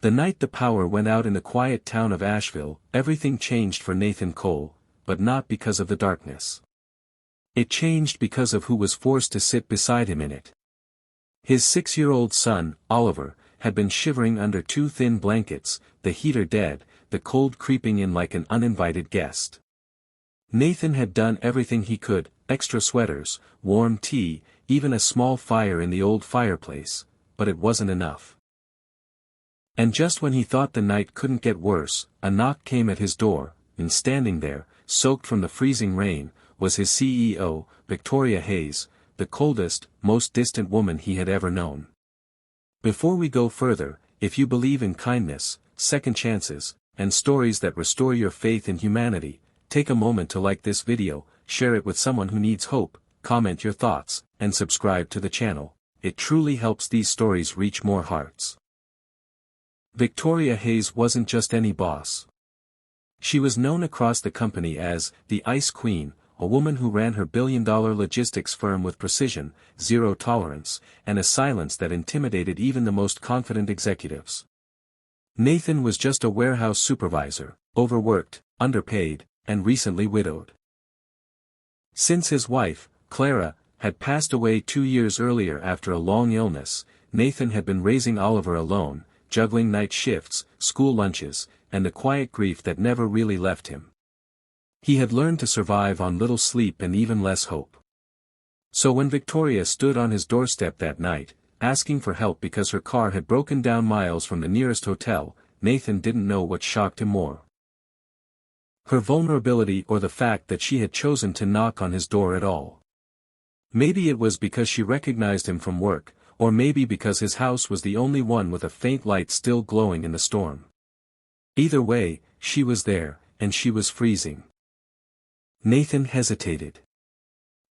The night the power went out in the quiet town of Asheville, everything changed for Nathan Cole, but not because of the darkness. It changed because of who was forced to sit beside him in it. His 6-year-old son, Oliver, had been shivering under 2 thin blankets, the heater dead, the cold creeping in like an uninvited guest. Nathan had done everything he could, extra sweaters, warm tea, even a small fire in the old fireplace, but it wasn't enough. And just when he thought the night couldn't get worse, a knock came at his door, and standing there, soaked from the freezing rain, was his CEO, Victoria Hayes, the coldest, most distant woman he had ever known. Before we go further, if you believe in kindness, second chances, and stories that restore your faith in humanity, take a moment to like this video, share it with someone who needs hope, comment your thoughts, and subscribe to the channel. It truly helps these stories reach more hearts. Victoria Hayes wasn't just any boss. She was known across the company as the Ice Queen, a woman who ran her billion-dollar logistics firm with precision, zero tolerance, and a silence that intimidated even the most confident executives. Nathan was just a warehouse supervisor, overworked, underpaid, and recently widowed. Since his wife, Clara, had passed away 2 years earlier after a long illness, Nathan had been raising Oliver alone, juggling night shifts, school lunches, and the quiet grief that never really left him. He had learned to survive on little sleep and even less hope. So when Victoria stood on his doorstep that night, asking for help because her car had broken down miles from the nearest hotel, Nathan didn't know what shocked him more. Her vulnerability or the fact that she had chosen to knock on his door at all. Maybe it was because she recognized him from work, or maybe because his house was the only one with a faint light still glowing in the storm. Either way, she was there, and she was freezing. Nathan hesitated.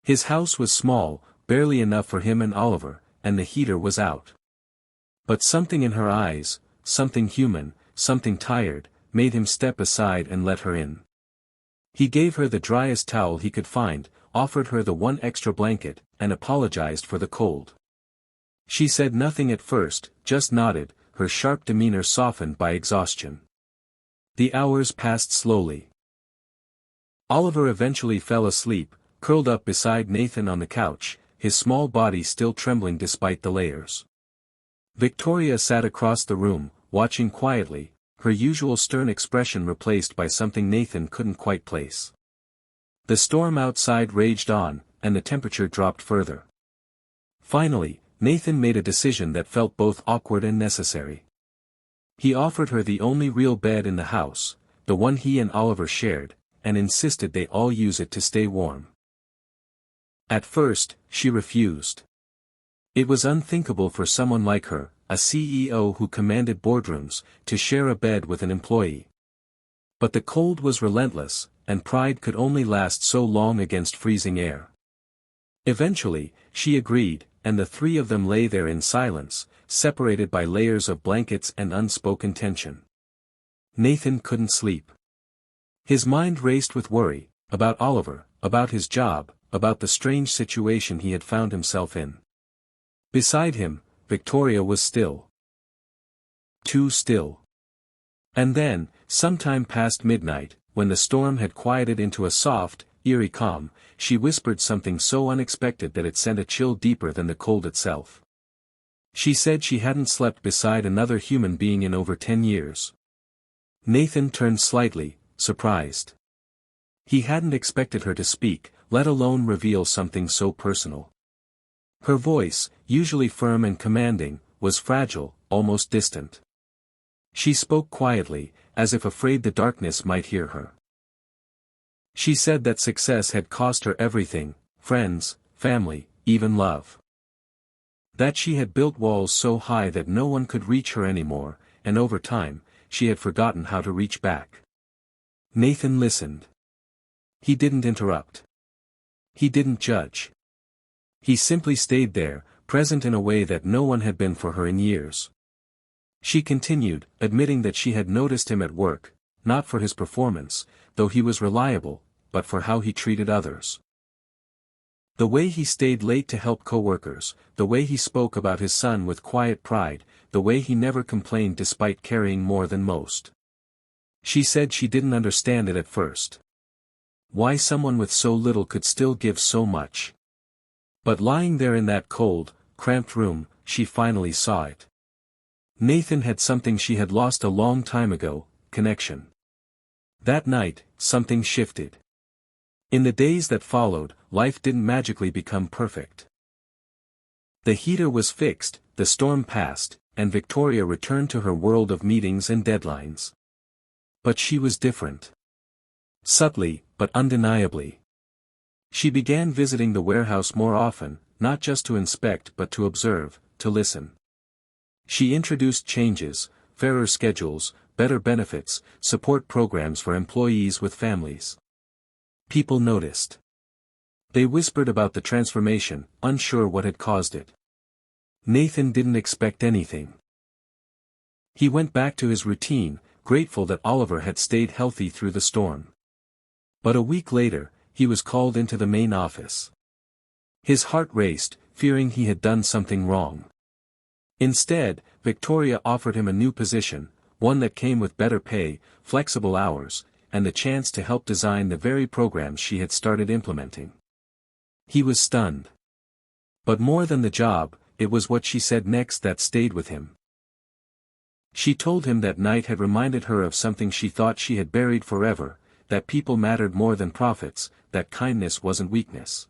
His house was small, barely enough for him and Oliver, and the heater was out. But something in her eyes, something human, something tired, made him step aside and let her in. He gave her the driest towel he could find, offered her the one extra blanket, and apologized for the cold. She said nothing at first, just nodded, her sharp demeanor softened by exhaustion. The hours passed slowly. Oliver eventually fell asleep, curled up beside Nathan on the couch, his small body still trembling despite the layers. Victoria sat across the room, watching quietly, her usual stern expression replaced by something Nathan couldn't quite place. The storm outside raged on, and the temperature dropped further. Finally, Nathan made a decision that felt both awkward and necessary. He offered her the only real bed in the house, the one he and Oliver shared, and insisted they all use it to stay warm. At first, she refused. It was unthinkable for someone like her, a CEO who commanded boardrooms, to share a bed with an employee. But the cold was relentless, and pride could only last so long against freezing air. Eventually, she agreed, and the 3 of them lay there in silence, separated by layers of blankets and unspoken tension. Nathan couldn't sleep. His mind raced with worry, about Oliver, about his job, about the strange situation he had found himself in. Beside him, Victoria was still. Too still. And then, sometime past midnight, when the storm had quieted into a soft, eerie calm, she whispered something so unexpected that it sent a chill deeper than the cold itself. She said she hadn't slept beside another human being in over 10 years. Nathan turned slightly, surprised. He hadn't expected her to speak, let alone reveal something so personal. Her voice, usually firm and commanding, was fragile, almost distant. She spoke quietly, as if afraid the darkness might hear her. She said that success had cost her everything, friends, family, even love. That she had built walls so high that no one could reach her anymore, and over time, she had forgotten how to reach back. Nathan listened. He didn't interrupt. He didn't judge. He simply stayed there, present in a way that no one had been for her in years. She continued, admitting that she had noticed him at work, not for his performance, though he was reliable, but for how he treated others. The way he stayed late to help coworkers, the way he spoke about his son with quiet pride, the way he never complained despite carrying more than most. She said she didn't understand it at first. Why someone with so little could still give so much. But lying there in that cold, cramped room, she finally saw it. Nathan had something she had lost a long time ago: connection. That night, something shifted. In the days that followed, life didn't magically become perfect. The heater was fixed, the storm passed, and Victoria returned to her world of meetings and deadlines. But she was different. Subtly, but undeniably. She began visiting the warehouse more often, not just to inspect but to observe, to listen. She introduced changes, fairer schedules, better benefits, support programs for employees with families. People noticed. They whispered about the transformation, unsure what had caused it. Nathan didn't expect anything. He went back to his routine, grateful that Oliver had stayed healthy through the storm. But a week later, he was called into the main office. His heart raced, fearing he had done something wrong. Instead, Victoria offered him a new position, one that came with better pay, flexible hours, and the chance to help design the very programs she had started implementing. He was stunned. But more than the job, it was what she said next that stayed with him. She told him that night had reminded her of something she thought she had buried forever, that people mattered more than profits, that kindness wasn't weakness.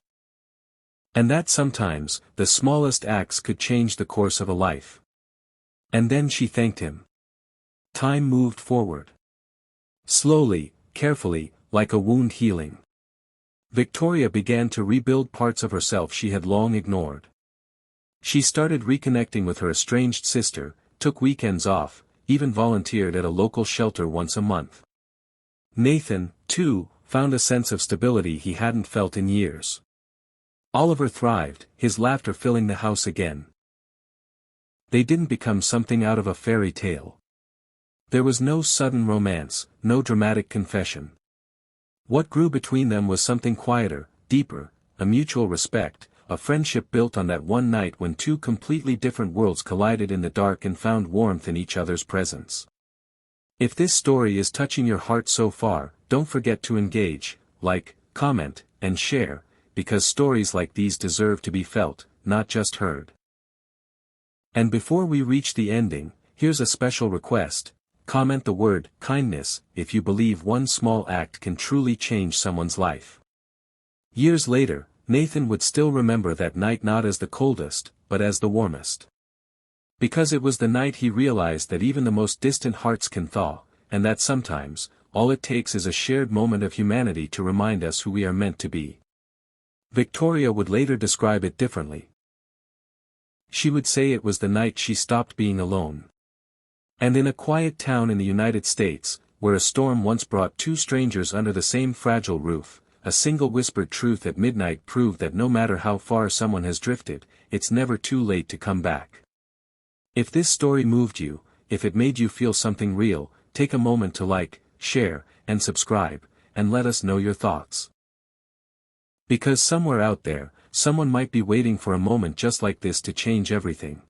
And that sometimes, the smallest acts could change the course of a life. And then she thanked him. Time moved forward. Slowly, carefully, like a wound healing. Victoria began to rebuild parts of herself she had long ignored. She started reconnecting with her estranged sister, took weekends off, even volunteered at a local shelter once a month. Nathan, too, found a sense of stability he hadn't felt in years. Oliver thrived, his laughter filling the house again. They didn't become something out of a fairy tale. There was no sudden romance, no dramatic confession. What grew between them was something quieter, deeper, a mutual respect, a friendship built on that one night when two completely different worlds collided in the dark and found warmth in each other's presence. If this story is touching your heart so far, don't forget to engage, like, comment, and share, because stories like these deserve to be felt, not just heard. And before we reach the ending, here's a special request: comment the word kindness if you believe one small act can truly change someone's life. Years later, Nathan would still remember that night not as the coldest, but as the warmest. Because it was the night he realized that even the most distant hearts can thaw, and that sometimes, all it takes is a shared moment of humanity to remind us who we are meant to be. Victoria would later describe it differently. She would say it was the night she stopped being alone. And in a quiet town in the United States, where a storm once brought two strangers under the same fragile roof, a single whispered truth at midnight proved that no matter how far someone has drifted, it's never too late to come back. If this story moved you, if it made you feel something real, take a moment to like, share, and subscribe, and let us know your thoughts. Because somewhere out there, someone might be waiting for a moment just like this to change everything.